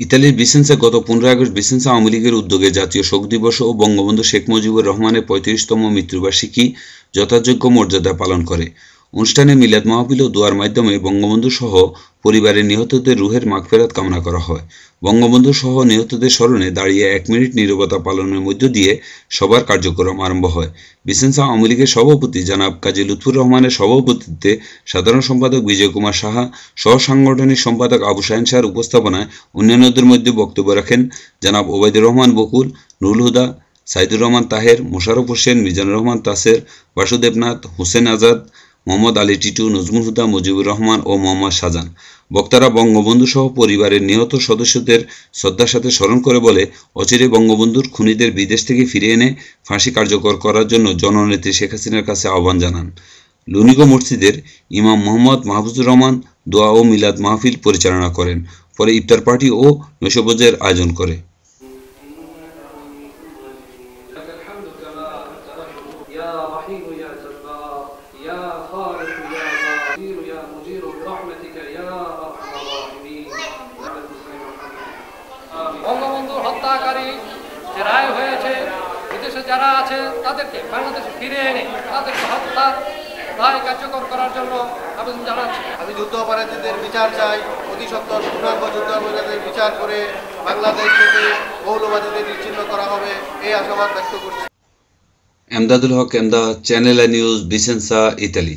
ইতালির ভিসেন্সা গত 15 August Vicenza Awami লীগের উদ্যোগে জাতীয় শোক দিবস ও বঙ্গবন্ধু শেখ মুজিবুর রহমানের 35তম মৃত্যুবার্ষিকী যথাযোগ্য মর্যাদায় পালন করে। অনুষ্ঠানে মিলাদ মাহফিল ও দোয়ার মাধ্যমে বঙ্গবন্ধু সহ পরিবারের নিহতদের রুহের মাগফিরাত কামনা করা হয়। বঙ্গবন্ধু সহ নিহতদের স্মরণে দাঁড়িয়ে 1 মিনিট নীরবতা পালনের মধ্য দিয়ে সবার কার্যক্রম আরম্ভ হয়। ভিসেন্সা আওয়ামী লীগের সভাপতি জনাব কাজী লুৎফুর রহমানের সভাপতিত্বে সাধারণ সম্পাদক বিজয় কুমার সাহা, সহ সাংগঠনিক সম্পাদক আবু শাহিন শাহর উপস্থাপনায় অন্যান্যদের মধ্যে বক্তব্য রাখেন জনাব ওবায়দুর রহমান বকুল, নুরুল হুদা, সাইদুর রহমান তাহের, মোশাররফ হোসেন, মিজানুর রহমান তাসের, বাসুদেবনাথ, হোসেন আজাদ, মোহাম্মদ আলী টিটু, নজমুল হুদা, মুজিবুর রহমান ও মোহাম্মদ শাহজাহান। বক্তারা বঙ্গবন্ধু সহ পরিবারের নিহত সদস্যদের শ্রদ্ধার সাথে স্মরণ করে বলে, অচিরে বঙ্গবন্ধুর খুনিদের বিদেশ থেকে ফিরিয়ে এনে ফাঁসি কার্যকর করার জন্য জননেত্রী শেখ হাসিনার কাছে আহ্বান জানান। লুনিগো মসজিদের ইমাম মোহাম্মদ মাহফুজুর রহমান দোয়া ও মিলাদ মাহফিল পরিচালনা করেন। পরে ইফতার পার্টি ও নৈশভোজের আয়োজন করে। বঙ্গবন্ধুর হত্যাকারী যে রায় হয়েছে, বিদেশে যারা আছে তাদেরকে বাংলাদেশে ফিরে এনে তাদেরকে হত্যার রায় কার্যকর করার জন্য আবেদন জানাচ্ছি। আমি যুদ্ধাপরাধীদের বিচার চাই, অতি সত্বর পূর্ণাঙ্গ যুদ্ধাপরাধীদের বিচার করে বাংলাদেশ থেকে মৌলবাদীদের নিশ্চিহ্ন করা হবে, এই আশাবাদ ব্যক্ত করছি। Emdadul Haque, Emdad, channel I news, Vicenza, Italy.